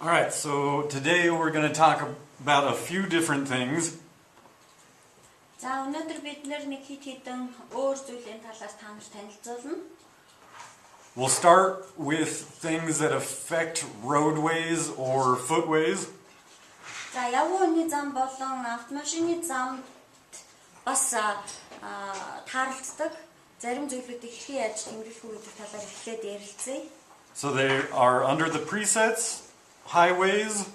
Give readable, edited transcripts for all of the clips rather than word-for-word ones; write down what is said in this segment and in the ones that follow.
Alright, so today we're going to talk about a few different things. За өнөөдөр бид нэг хэдэн өөр зүйлийн талаас та нарт танилцуулна. We'll start with things that affect roadways or footways. За явгын зам болон автомашины замд бас тааралцдаг зарим зүйлүүдийг хэрхэн яаж тэмдэглэх үү гэдэг талаар эхлээд ярилцъя. So they are under the presets, highways.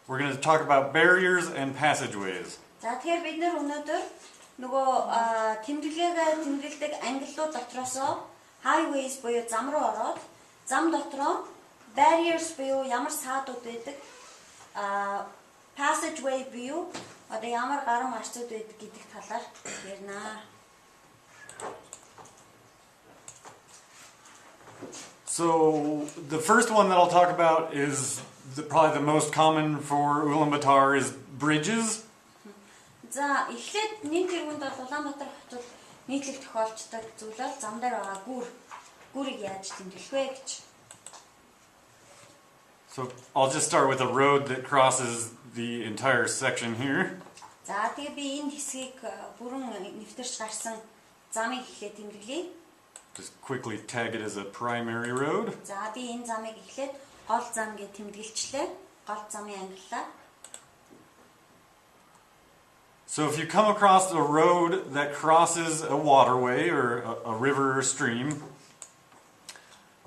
We're going to talk about barriers and passageways. За тэгэхээр бид нэр өнөөдөр нөгөө тэмдэглэгээ тэмдэглэдэг ангиллууд дотроосоо highways буюу зам руу ороод зам дотроо barriers буюу ямар саадууд байдаг passageway буюу одоо ямар гарам арцууд байдаг гэдэг талаар ярина. So the first one that I'll talk about is probably the most common for Ulaanbaatar is bridges. За эхлээд нэг тэргуунд бол Улаанбаатар хотод нийтлэг тохиолддог зүйл бол зам дээр байгаа гүрийг яаж тэмдэглэх вэ гэж. So I'll just start with a road that crosses the entire section here. За тэгээ би энэ хэсгийг бүрэн нэвтэрч гарсан замыг эхлээд тэмдэглэе. Just quickly tag it as a primary road. За би энэ замыг эхлээд гол зам гэж тэмдэглэжлээ. Гол замын ангиллаа. So if you come across a road that crosses a waterway or a river or stream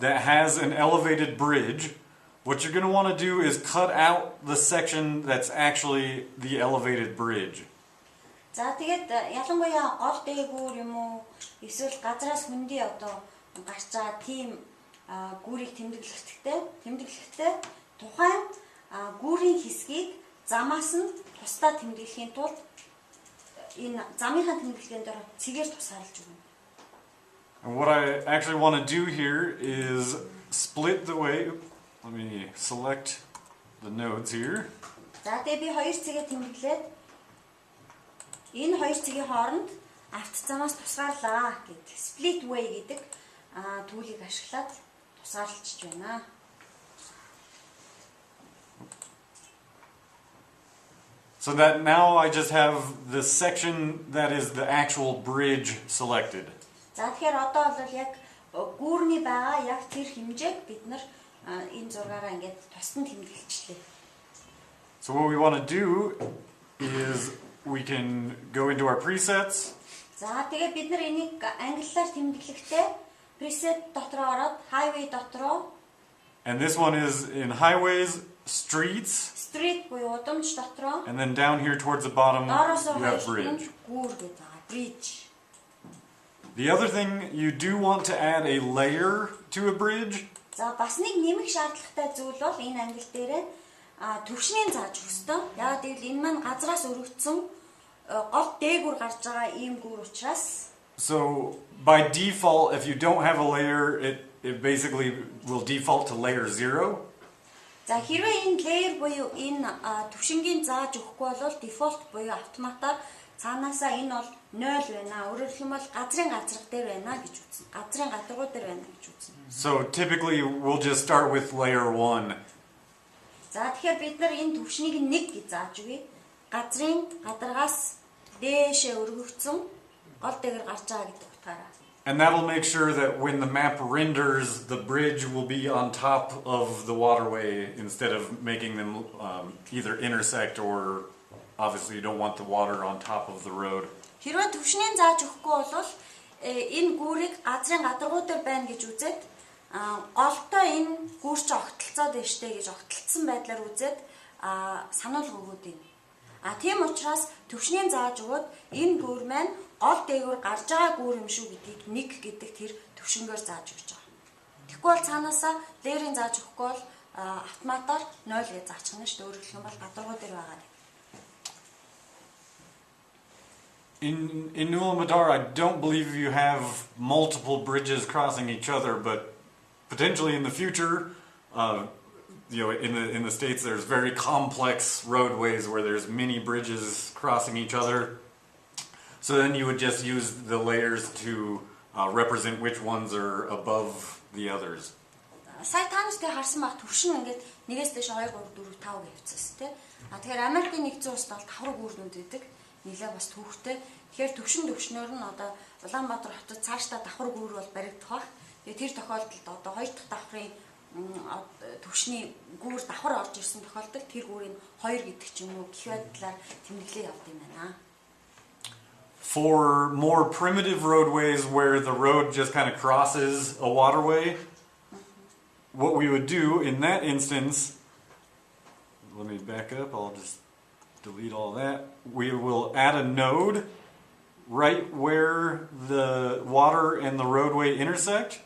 that has an elevated bridge, what you're going to want to do is cut out the section that's actually the elevated bridge. За тэгээд ялангуяа гол дээгүүр юм уу эсвэл газраас хөндөй одоо гарч байгаа тийм гүрийг тэмдэглэхдээ тухайн гүрийн хэсгийг замаас нь тусдаа тэмдэглэхийн тулд энэ замынхаа тэмдэглэгийн дээр цэгээр тусаарлаж өгнө. And what I actually want to do here is split the way. Let me select the nodes here. За тэгээ би хоёр цэгээ тэмдэглээд энэ хоёр цэгийн хооронд авто замаас тусгаарлаа гэдэг split way гэдэг түүлийг ашиглаад тусгаарлаж байна. So that now I just have the section that is the actual bridge selected. За тэгэхээр одоо бол яг гүүрний байгаа яг тэр хэмжээг бид нар энэ зургаараа ингээд тусдан тэмдэглэжлээ. So what we want to do is we can go into our presets. За тэгээ бид нар энийг англиар тэмдэглэхдээ preset дотроо ороод highway дотроо. And this one is in highways, streets. Street буюу удамж дотроо. And then down here towards the bottom you have bridge. Гүүр гэдэг bridge. The other thing, you do want to add a layer to a bridge. За бас нэг нэмэх шаардлагатай зүйл бол энэ англи дээрээ төвшнийг зааж өгөх ёстой. Яг тэгвэл энэ маань газраас өргөгдсөн гол дээгүүр гарч байгаа ийм гүүр учраас. So by default, if you don't have a layer, it basically will default to layer 0. За хэрвээ энэ layer буюу энэ төвшингийн зааж өгөхгүй бол default буюу автоматар цаанаасаа энэ бол 0 байна. Өөрөөр хэлбэл газрын газраг дээр байна гэж үзнэ. Газрын гадаргуу дээр байна гэж үзнэ. So typically we'll just start with layer 1. За тэгэхээр бид нар энэ төвшнийг 1 гэж зааж өгье. Газрын гадаргаас дээшээ өргөгдсөн гол дээгэр гарч байгаа гэдэг утгаараа. And that'll make sure that when the map renders, the bridge will be on top of the waterway instead of making them either intersect or obviously you don't want the water on top of the road. Хэрвээ төвшнийг зааж өгөхгүй бол энэ гүүрийг газрын гадаргуу дээр байна гэж үзээд голтой энэ гүүр чи огтлцоод байна штэ гэж огтлцсан байдлаар үзээд сануулга өгөөд юм. Тийм учраас төвшнийг зааж өгөөд энэ гүүр маань гол дээгүүр гарч байгаа гүүр юм шүү гэдгийг 1 гэдэг тэр төвшингээр зааж өгч байгаа. Тэгэхгүй бол цаанаасаа леерийн зааж өгөхгүй бол автоматар 0 гэж заачихна шүү дээ. Өөрөөр хэлбэл бол гадаргуу дээр байгаа. In Ulaanbaatar, I don't believe you have multiple bridges crossing each other, but potentially in the future, in the States, there's very complex roadways where there's many bridges crossing each other. So then you would just use the layers to represent which ones are above the others. сая та нарт харсан баг төвшин ингээд 1-ээс дээш 2 3 4 5 гэж явцсан тий. Тэгэхээр Америкийн нэгдсэн улсад бол давхар гүүрнүүд байдаг. Нилээ бас түүхтэй. Тэгэхээр төвшнөр нь одоо Улаанбаатар хотод цаашдаа давхар гүүр бол баригдах бах. Тэгээ тэр тохиолдолд одоо 2 дахь давхрын төвшний гүүр давхар орж ирсэн тохиолдолд тэр гүүрийн 2 гэдэг ч юм уу гэх байдлаар тэмдэглээ явд юм байна. For more primitive roadways where the road just kind of crosses a waterway, what we would do in that instance, let me back up, I'll just delete all that. We will add a node right where the water and the roadway intersect.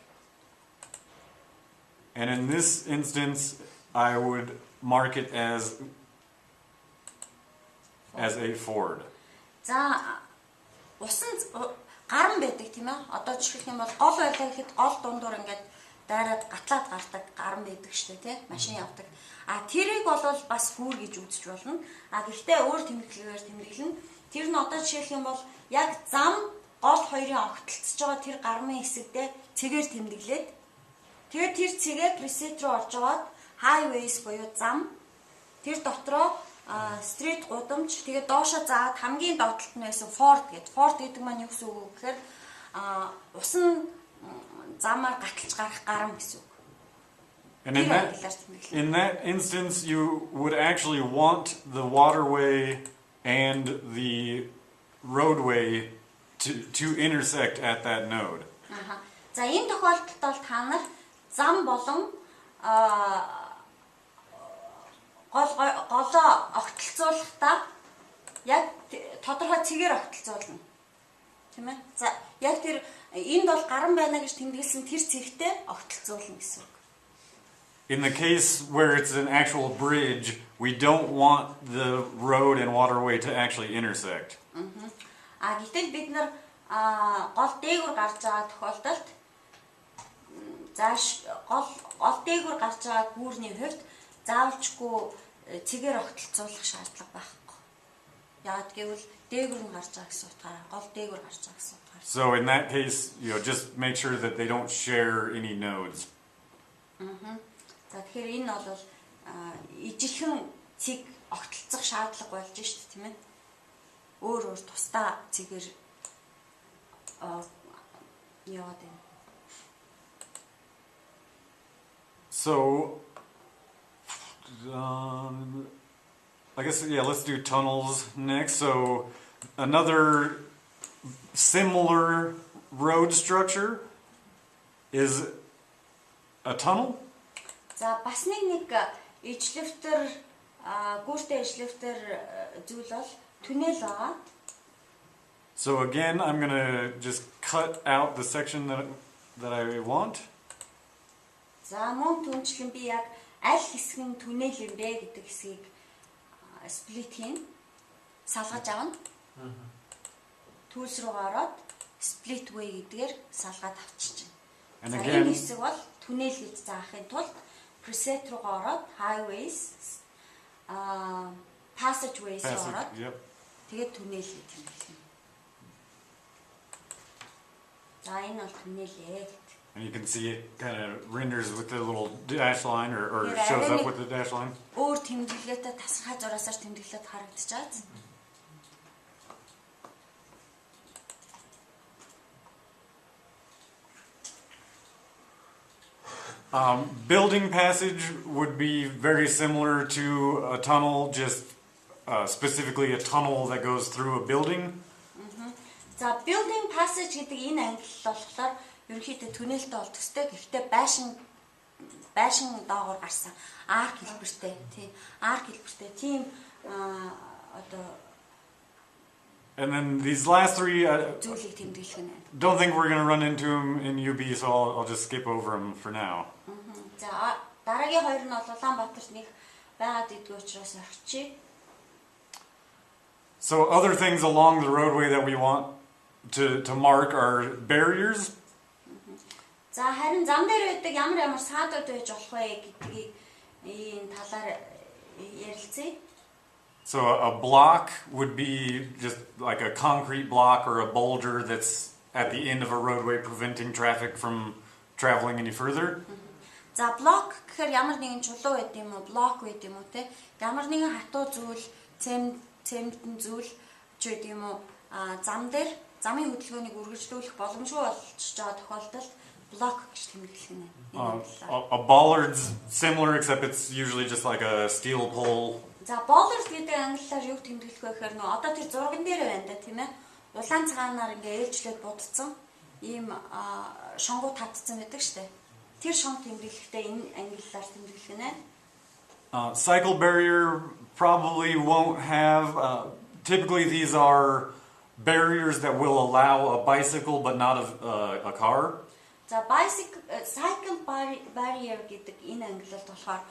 And in this instance, I would mark it as a ford. Усан гаран байдаг тийм ээ. Одоо жишээлх юм бол гол байлаа гэхэд гол дундуур ингээд дайраад гатлаад гардаг гаран байдаг штэ тий. Машин явдаг. А тэрийг бол бас хүүр гэж үзэж болно. А гэхдээ өөр тэмдэглэгээр тэмдэглэн. Тэр нь одоо жишээлх юм бол яг зам гол хоёрын огтлцож байгаа тэр гармын хэсэгдээ цэгээр тэмдэглээд тэгээд тэр цэгээ preset руу орж аваад highways буюу зам тэр дотроо стрит гудамж тэгээд доошоо заагаад хамгийн доотлолт нь байсан форд гэдэг. Форд гэдэг маань юу гэсэн үг вэ гэхээр усан замаар гаталж гарах гарам гэсэн үг. And in that instance you would actually want the waterway and the roadway to intersect at that node. За энэ тохиолдолд бол та нар зам болон голоо огтлцуулахдаа яг тодорхой цэгээр огтлцуулна. Тийм ээ. За яг тэр энд бол гаран байна гэж тэмдэглэсэн тэр цэгтээ огтлцуулна гэсэн үг. In the case where it's an actual bridge, we don't want the road and waterway to actually intersect. Гэтэл бид нар гол дээгүүр гарч байгаа тохиолдолд зааш гол дээгүүр гарч байгаа гүүрний хувьд заавалчгүй цэгээр огтлцуулах шаардлага байхгүй. Яагаад гэвэл дээгүүр нь гарч байгаа гэсэн утгаараа гол дээгүүр гарч байгаа гэсэн утгаараа. So in that case, just make sure that they don't share any nodes. За тэгэхээр энэ бол ижихэн цэг огтлцох шаардлага болж шүү дээ, тийм ээ. Өөр тусдаа цэгээр яваад байна. So I guess, let's do tunnels next. So another similar road structure is a tunnel. За бас нэг ижлэвтер гүүртэй ижлэвтер зүйл бол түнэл байгаа. So again, I'm going to just cut out the section that I want. За мөн түнчлэн би яг аль хэсэг нь түнэл юм бэ гэдэг хэсгийг split хийн салгаж авна. Tools руу ороод split way гэдгээр салгаад авчиж байна. Энэ хэсэг бол түнэл гэж заахын тулд preset руу ороод highways passageways руу ороод тэгээд түнэл гэж хэлнэ. За энэ бол түнэлээ. And you can see it kind of renders with the little dash line or shows up with the dash line. Өөр тэмдэглэлтэй тасархай зураасаар тэмдэглэлд харагдчихад. Building passage would be very similar to a tunnel, just specifically a tunnel that goes through a building. За building passage гэдэг энэ англи болохоор ерөнхийдөө түнэлтэй бол төстэй. Гэхдээ байшин доогоор гарсан арк хэлбэртэй, тийм арк хэлбэртэй, тийм одоо. And then these last three, зүйлийг тэмдэглэх нь. Don't think we're going to run into them in UB, so I'll just skip over them for now. За дараагийн хоёр нь бол Улаанбаатарт нэг байгаад идэх учраас орчих. So other things along the roadway that we want to mark are barriers. За харин зам дээр байдаг ямар саадууд байж болох вэ гэдгийг энэ талаар ярилцъя. So a block would be just like a concrete block or a boulder that's at the end of a roadway preventing traffic from traveling any further. За блок гэхээр ямар нэгэн чулуу байд юм уу, блок байд юм уу те. Ямар нэгэн хатуу зүйл, цементэн зүйл ч байд юм уу, зам дээр замын хөдөлгөөнийг үргэлжлүүлэх боломжгүй болж байгаа тохиолдолд блок гэж тэмдэглэх нь. A bollard's similar except it's usually just like a steel pole. За bollard гэдэг англиар юу тэмдэглэх вэ гэхээр нөө одоо тэр зурган дээр байна да тийм ээ. Улаан цагаанаар ингээ ээлжлээд будцсан ийм шонгуу татцсан байдаг штэ. Тэр шонг тэмдэглэхдээ энэ англиар тэмдэглэх нэ. Cycle barrier probably won't have typically these are barriers that will allow a bicycle but not a car. За cycle barrier гэдэг энэ англиар болохоор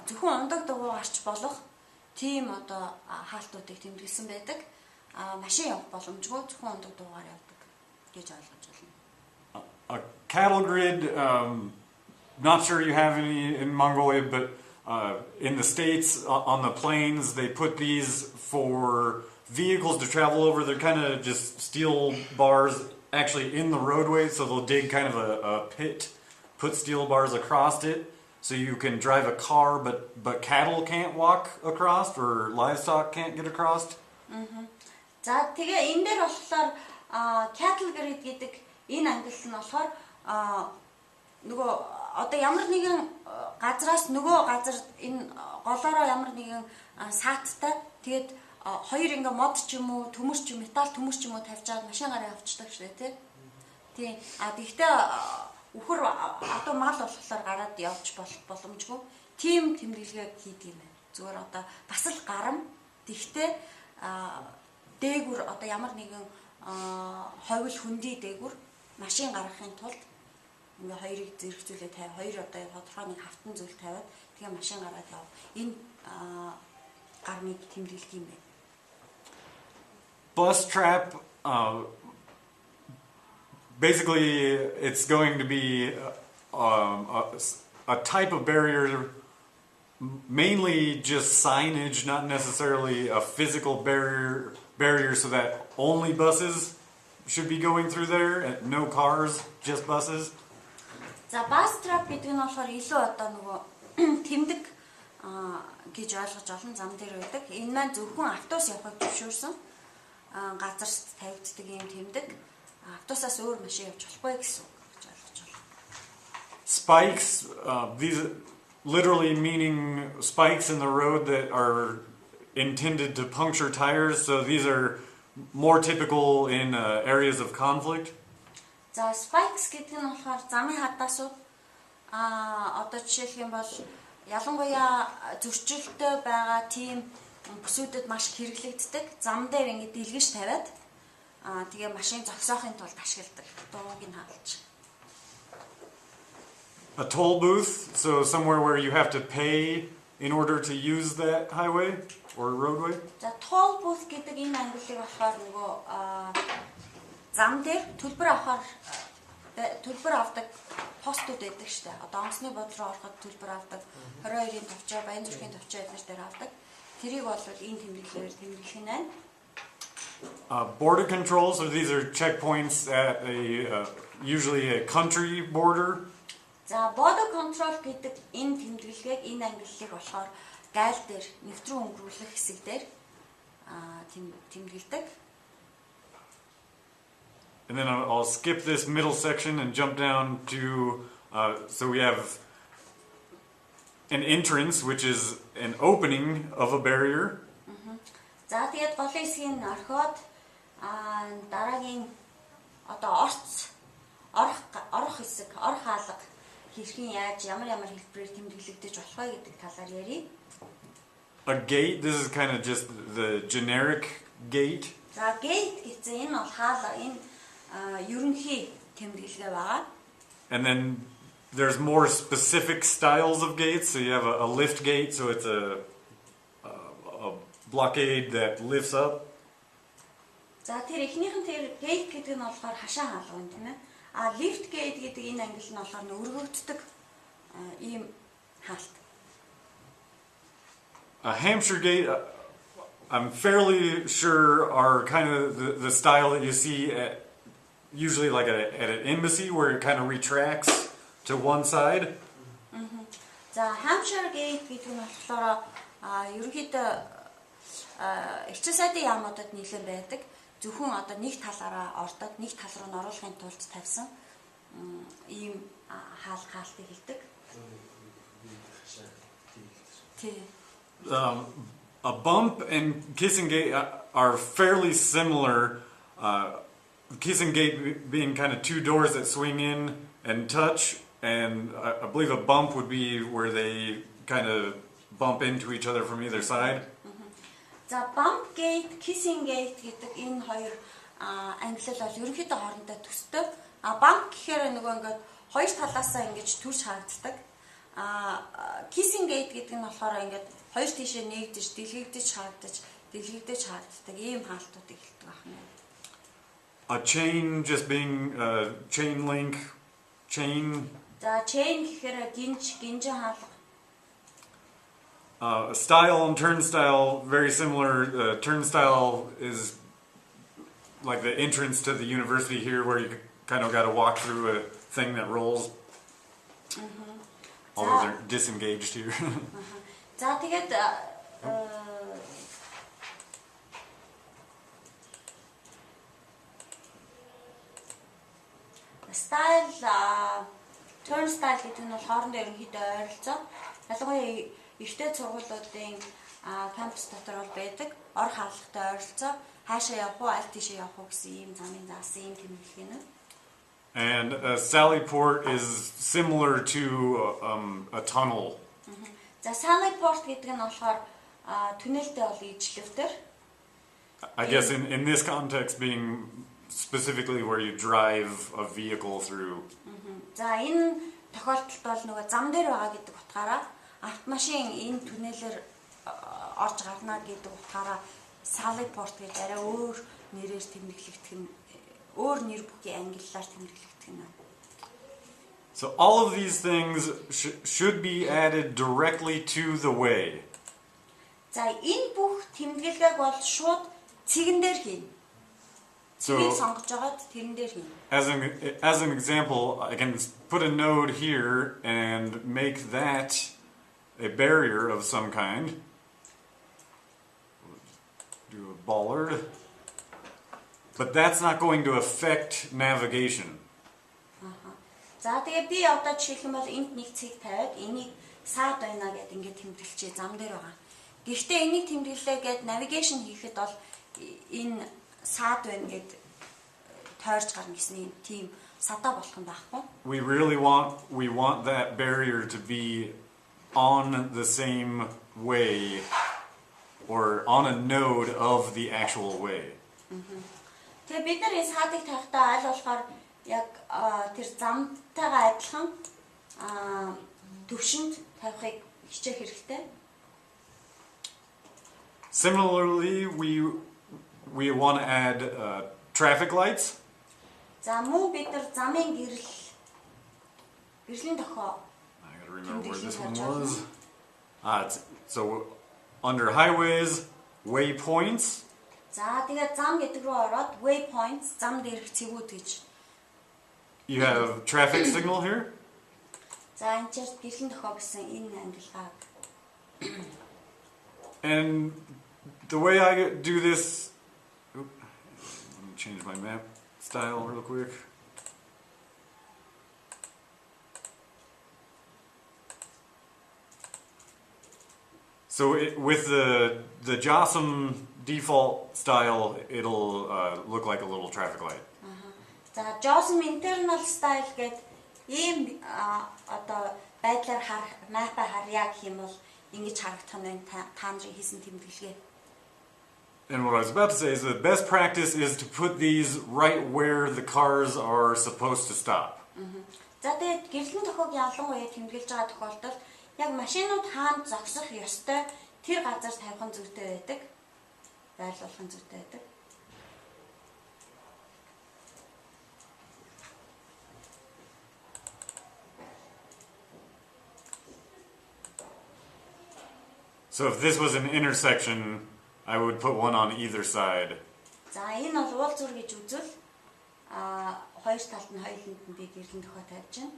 зөвхөн ундаг дугуй гарч болох тийм одоо хаалтуудыг тэмдэглэсэн байдаг. Машин явах боломжгүй зөвхөн ундаг дугуйгаар явдаг гэж ойлгож байна. A cattle grid, not sure you have any in Mongolia, but in the States, on the plains, they put these for vehicles to travel over. They're kind of just steel bars actually in the roadway, so they'll dig kind of a pit, put steel bars across it, so you can drive a car, but cattle can't walk across, or livestock can't get across. За тэгээ энэ дээр болохоор cattle grid гэдэг энэ англи нь болохоор нөгөө одоо ямар нэгэн газраас нөгөө газар энэ голоороо ямар нэгэн сааттай тэгээд хоёр ингээ мод ч юм уу төмөр ч металл төмөр ч юм уу тавьж аваад машин гараа явчихдаг швэ тий. Тэгвэл үхэр одоо мал болохоор гараад явж боломжгүй. Тим тэмдэглэгээ хийдэг юм байна. Зүгээр одоо бас л гарам тэгтээ дээгүр одоо ямар нэгэн ховл хөндөй дээгүр машин гаргахын тулд ингээ хоёрыг зэрэгцүүлээ тавь. Хоёр одоо тодорхой нэг хавтан зүйл тавиад тэгээ машин гараад яв. Энэ гармыг тэмдэглэх юм байна. Bus trap, basically it's going to be a type of barrier, mainly just signage, not necessarily a physical barrier so that only buses should be going through there, and no cars, just buses. За bus trap гэдэг нь болохоор илүү одоо нөгөө тэмдэг гэж ойлгож олон зам дээр байдаг. Энэ маань зөвхөн автобус явахыг зөвшөөрсөн газар тавигддаг юм тэмдэг. Автобусаас өөр машин явж болохгүй гэсэн үг гэж ойлгож байна. Spikes, these literally meaning spikes in the road that are intended to puncture tires, so these are more typical in areas of conflict. За spikes гэдэг нь болохоор замын хадаасууд одоо жишээлх юм бол ялангуяа зөрчилтэй байгаа тийм бүсүүдэд маш хэрэглэгддэг. Зам дээр ингэ дэлгэж тавиад тэгээ машин зогсоохын тулд ашигладаг. Дууг нь хаалж. A toll booth, so somewhere where you have to pay in order to use that highway or roadway. За toll booth гэдэг энэ англиг болохоор нөгөө зам дээр төлбөр авдаг постууд байдаг штэ. Одоо онцны бод руу ороход төлбөр авдаг. 22-ийн товчоо, Баянзүрхийн товчоо эднэр дээр авдаг. Тэрийг бол энэ тэмдэглэлээр тэмдэглэх нь байна. Border control, so these are checkpoints at usually a country border. За border control гэдэг энэ тэмдэглэгийг энэ англиг болохоор гайл дээр нэвтрэн өнгөрүүлэх хэсэг дээр тэмдэглэдэг. And then I'll skip this middle section and jump down to, so we have an entrance, which is an opening of a barrier. За тэгээд голын хэсгийг орхиод дараагийн одоо орох хэсэг, орох хаалга хэрхэн яаж ямар хэлбэрээр тэмдэглэгдэж болох вэ гэдэг талаар ярив. A gate, this is kind of just the generic gate. За gate гэсэн энэ бол хаалга, энэ ерөнхий тэмдэглэгээ байгаа. And then there's more specific styles of gates. So you have a lift gate, so it's a blockade that lifts up. За тэр эхнийх нь тэр gate гэдэг нь болохоор хашаа хаалга юм тийм ээ. Lift gate гэдэг энэ англи нь болохоор өргөгддөг ийм хаалт. A Hampshire gate, I'm fairly sure are kind of the style that you see at usually like at an embassy where it kind of retracts to one side. За Hampshire Gate гэдэг нь болохоор ерөнхийдөө элчин сайдын яамуудад нийлэн байдаг. Зөвхөн одоо нэг талаараа ордог, нэг тал руу нь оруулахын тулд тавьсан ийм хаалтыг хэлдэг. A bump and kissing gate are fairly similar. Kissing gate being kind of two doors that swing in and touch, and I believe a bump would be where they kind of bump into each other from either side. За bump gate, kissing gate гэдэг энэ хоёр ангилал бол ерөнхийдөө хоорондоо төстэй. Bump гэхээр нөгөө ингээд хоёр талаасаа ингэж төрж харагддаг. Kissing gate гэдэг нь болохоор ингээд хоёр тишээ нэгдэж, дэлгэгдэж харагддаг ийм хаалтуудыг хэлдэг байна. A chain just being chain link, chain. За chain гэхээр гинжин хаалга. Style and turnstile, very similar. Turnstile is like the entrance to the university here where you kind of got to walk through a thing that rolls. All those are disengaged here. За тэгээд style, turnstile гэдэг нь бол хоорондоо ерөнхийдөө ойролцоо. Ялангуяа ихтэй сургуулиудын кампус дотор бол байдаг. Ор хаалгатай ойролцоо. Хаашаа явах уу, аль тийшээ явах уу гэсэн ийм замын заасан ийм тэмдэглэгээ нь. And Sally Port is similar to a tunnel. За Sally Port гэдэг нь болохоор түнэлтэй бол ижлэвтер. I guess in this context being specifically where you drive a vehicle through. За энэ тохиолдолд бол нөгөө зам дээр байгаа гэдэг утгаараа автомашин энэ түнэлээр орж гарна гэдэг утгаараа Sally Port гэж арай өөр нэрээр тэмдэглэгдэх нь өөр нэр бүхий ангиллаар тэмдэглэгдэх нь. So all of these things should be added directly to the way. За энэ бүх тэмдэглэгээг бол шууд цэгэн дээр хийнэ. Цэгийг сонгож байгаад тэрэн дээр хийнэ. As an example, I can put a node here and make that a barrier of some kind. Do a bollard. But that's not going to affect navigation. За тэгээ би одоо жишээлх юм бол энд нэг цэг тавиад энийг саад байна гэдэг ингээд тэмдэглэчээ зам дээр байгаа. Гэхдээ энийг тэмдэглээ гэд navigation хийхэд бол энэ саад байна гэд тойрч гарна гэсэн тийм садаа болох юм байхгүй. We want that barrier to be on the same way or on a node of the actual way. Тэгээ бид нар энэ саадыг тавихтаа аль болохоор яг тэр замтайгаа адилхан төвшөнд тавихыг хичээх хэрэгтэй. Similarly, we want to add traffic lights. За мөн бид нар замын гэрлийн тохио. I got to remember where this one was. So under highways, waypoints. За тэгээд зам гэдэг рүү ороод waypoints, зам дээрх цэгүүд гэж. You have traffic signal here. За энэ ч гэрлийн тохио гэсэн энэ ангилгааг. And the way I do this, let me change my map style real quick. So with the JOSM default style, it'll look like a little traffic light. За JOSM internal style гэдэг ийм одоо байдлаар map харьяа гэх юм бол ингэж харагдах нь та нарын хийсэн тэмдэглэгээ. And what I was about to say is the best practice is to put these right where the cars are supposed to stop. За тэгээд гэрлийн тохиог ялангуяа тэмдэглэж байгаа тохиолдолд яг машинууд хаана зогсох ёстой тэр газар тавих нь зүйтэй байдаг. Байлуулах нь зүйтэй байдаг. So if this was an intersection, I would put one on either side. За энэ бол уул зүр гэж үзвэл хоёр талд нь хоёуланд нь би гэрлийн тохио тавьж байна.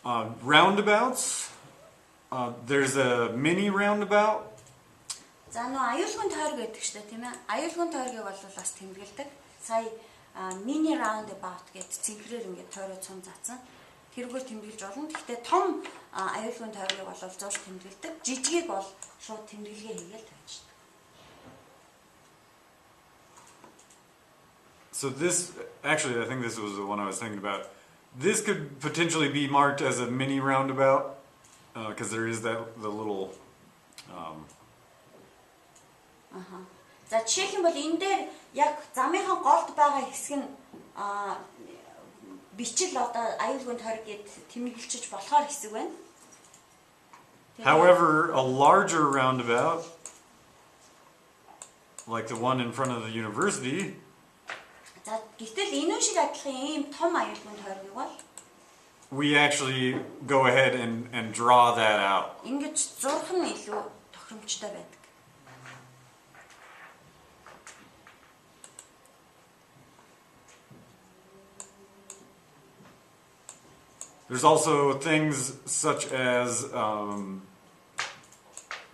Roundabouts. There's a mini roundabout. За нөө аюулгүй тойрог гэдэг ч тийм ээ. Аюулгүй тойргийг бол бас тэмдэглэдэг. Сая mini roundabout гэдэг цэнхрээр ингээд тойроо цум заасан. Тэргээр тэмдэглэж болно. Гэхдээ том аюулгүй тойргийг бол зуул тэмдэглэдэг. Жижигийг бол шууд тэмдэглэгээ хийгээл тавьчихдаг. So this, actually, I think this was the one I was thinking about. This could potentially be marked as a mini roundabout because there is the little. За жишээлх юм бол энэ дээр яг замынхан голд байгаа хэсэг нь бичил одоо аюулгүй тойрог гэд тэмдэглэж болохоор хэсэг байна. However, a larger roundabout, like the one in front of the university. За гэтэл энэ шиг адилхан ийм том аюулгүй тойрог бол we actually go ahead and draw that out. Ингэж зурх нь илүү тохиромжтой байдаг. There's also things such as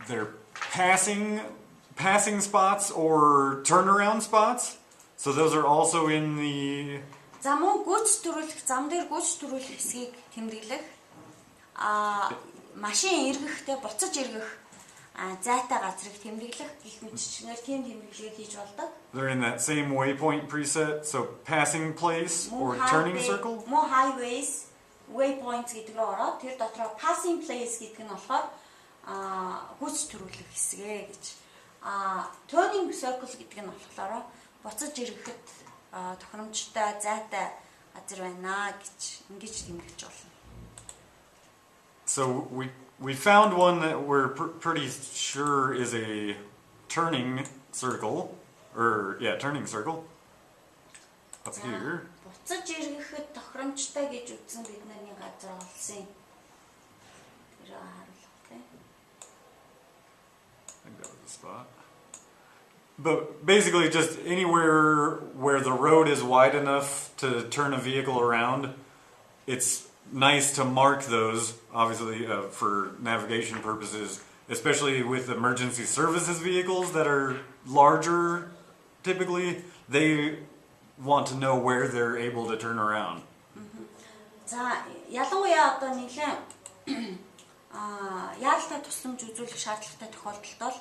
their passing spots or turnaround spots. So those are also in the. За мөн гүйц төрүүлэх, зам дээр гүйц төрүүлэх хэсгийг тэмдэглэх. Машин эргэхтэй буцаж эргэх зайтай газрыг тэмдэглэх гэх мэтчгээр тийм тэмдэглэгээ хийж болдог. They're in that same waypoint preset, so passing place or turning circle. More highways, waypoints гэдэг рүү ороод тэр дотроо passing place гэдэг нь болохоор гүйц төрүүлэх хэсгээ гэж. Turning circle гэдэг нь болохоор буцаж эргэхэд тохиромжтой зайтай газар байна гэж ингэж тэмдэглэж болно. So we found one that we're pretty sure is a turning circle, or yeah, turning circle up here. Буцаж эргэхэд тохиромжтой гэж үзсэн бидний газар олсон. Тэр харуулах тийм. I think that was the spot. But basically just anywhere where the road is wide enough to turn a vehicle around, it's nice to mark those, obviously, for navigation purposes, especially with emergency services vehicles that are larger, typically. They want to know where they're able to turn around. За, ялангуяа одоо нэлээд яалтаа тусламж үзүүлэх шаардлагатай тохиолдолд бол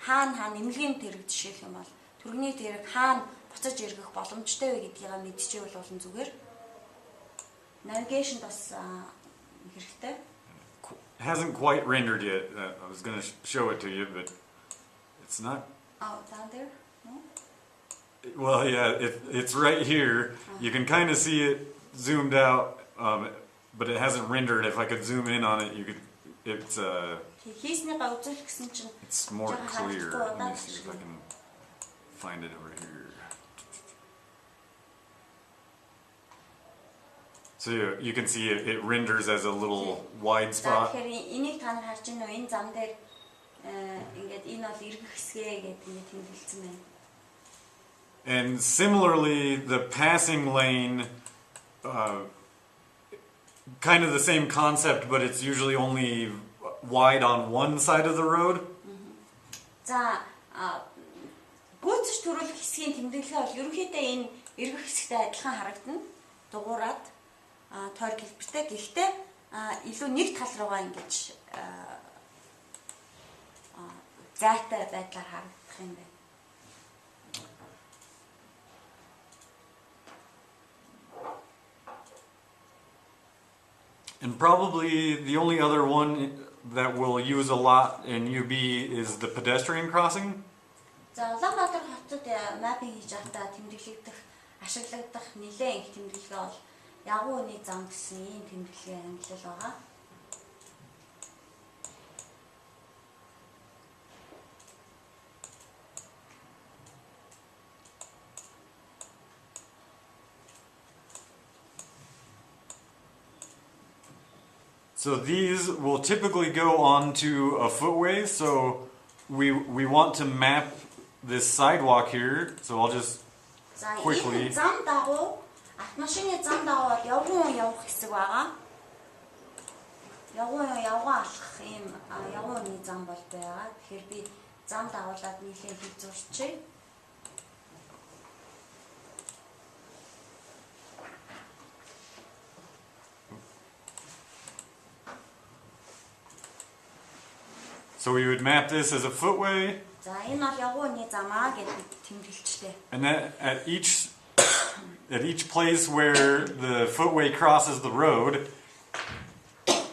хаана нэмлэгийн тэрэг жишээлх юм бол түргэний тэрэг хаана буцаж эргэх боломжтой вэ гэдгийг мэдчихвэл болон зүгээр. Navigation бас хэрэгтэй. Hasn't quite rendered yet. I was going to show it to you, but it's not. Oh, down there? No? Well, yeah, it's right here. You can kind of see it zoomed out, but it hasn't rendered. If I could zoom in on it, you could. It's more clear. Let me see if I can find it over here. So you can see it renders as a little wide spot. And similarly, the passing lane, kind of the same concept, but it's usually only wide on one side of the road. За, гүйцэж төрүүлэх хэсгийн тэмдэглэгээ бол ерөнхийдөө энэ эргэх хэсэгтэй адилхан харагдана. Дугуураад тойр хэлбэртэй. Гэхдээ илүү нэг тал руугаа ингэж зайтай байдлаар харагдах юм байна. And probably the only other one that we'll use a lot in UB is the pedestrian crossing. За, Улаанбаатар хотод маппинг хийж байхдаа тэмдэглэгдэх, ашиглагдах нэлээд их тэмдэглэгээ бол ягуу үний зам гэсэн ийм тэмдэглэгээ ангилал байгаа. So these will typically go onto a footway, so we want to map this sidewalk here, so I'll just quickly. Зам дагуу, автомашины зам дагуу явган явах хэсэг байгаа. явган алхах ийм явганы зам бол байгаа. Тэгэхээр би зам дагуулад нийлээ хэлцүүлчихье. So we would map this as a footway. За энэ бол явганы замаа гэдэг тэмдэглэлтэй. And then at each place where the footway crosses the road,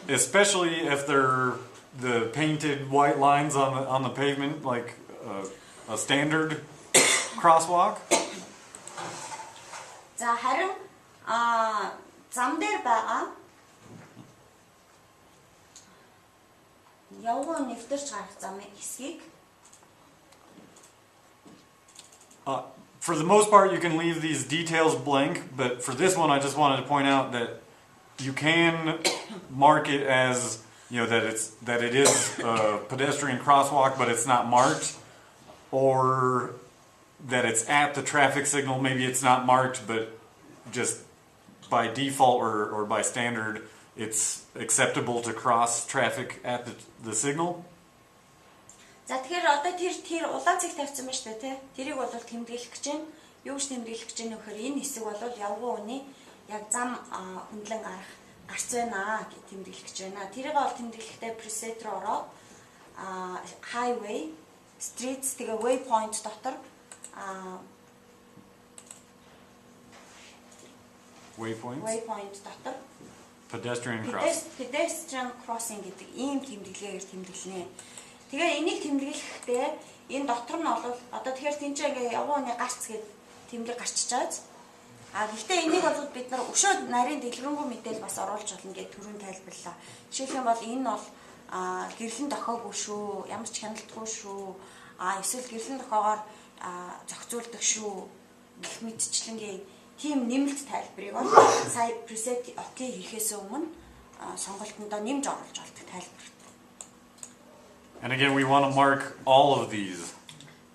especially if they're the painted white lines on the pavement, like a standard crosswalk. За харин зам дээр байгаа явган нэвтэрч гарах замын хэсгийг for the most part, you can leave these details blank, but for this one, I just wanted to point out that you can mark it as, that it is a pedestrian crosswalk, but it's not marked, or that it's at the traffic signal. Maybe it's not marked, but just by default or by standard, it's acceptable to cross traffic at the signal. За тэгэхээр одоо тэр улаан цэг тавьсан байна шүү дээ, тий. Тэрийг бол тэмдэглэх гэж байна. Юу гэж тэмдэглэх гэж байна вэ гэхээр энэ хэсэг бол явган үний яг зам хөндлөн гарч байна гэж тэмдэглэх гэж байна. Тэрийг бол тэмдэглэхдээ preset руу ороод highway, streets тэгээ waypoint дотор waypoint дотор pedestrian crossing гэдэг ийм тэмдэглэгээр тэмдэглэнэ. Тэгээ энийг тэмдэглэхдээ энэ дотор нь бол одоо тэгэхээр тэнцээ ингээ явган үний гарц гэдэг тэмдэг гарчиж байгаа. Гэхдээ энийг бол бид нар өшөө нарийн дэлгэрэнгүй мэдээлэл бас оруулж болно гэж түрүүн тайлбарлаа. Жишээлбэл бол энэ бол гэрлэн дохоогүй шүү, ямар ч хяналтгүй шүү. Эсвэл гэрлэн дохоогоор зохицуулдаг шүү гэх мэтчлэнгийн тийм нэмэлт тайлбарыг бол сая preset окей хийхээс өмнө сонголтондоо нэмж оруулж болдог тайлбар. And again, we want to mark all of these.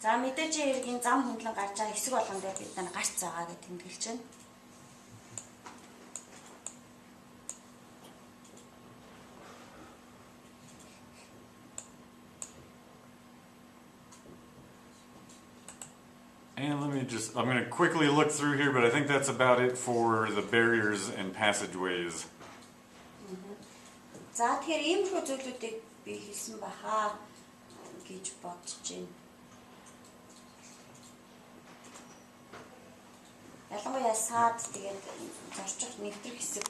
За мэдээж эргийн зам хөндлөн гарч байгаа хэсэг болгон дээр бид нар гарч байгаа гэж тэмдэглэж байна. And I'm going to quickly look through here, but I think that's about it for the barriers and passageways. За тэгэхээр иймэрхүү зүйлүүдийг би хэлсэн баха гэж бодож байна. Ялангуяа саад тэгээд зорчих нэвтрэх хэсэг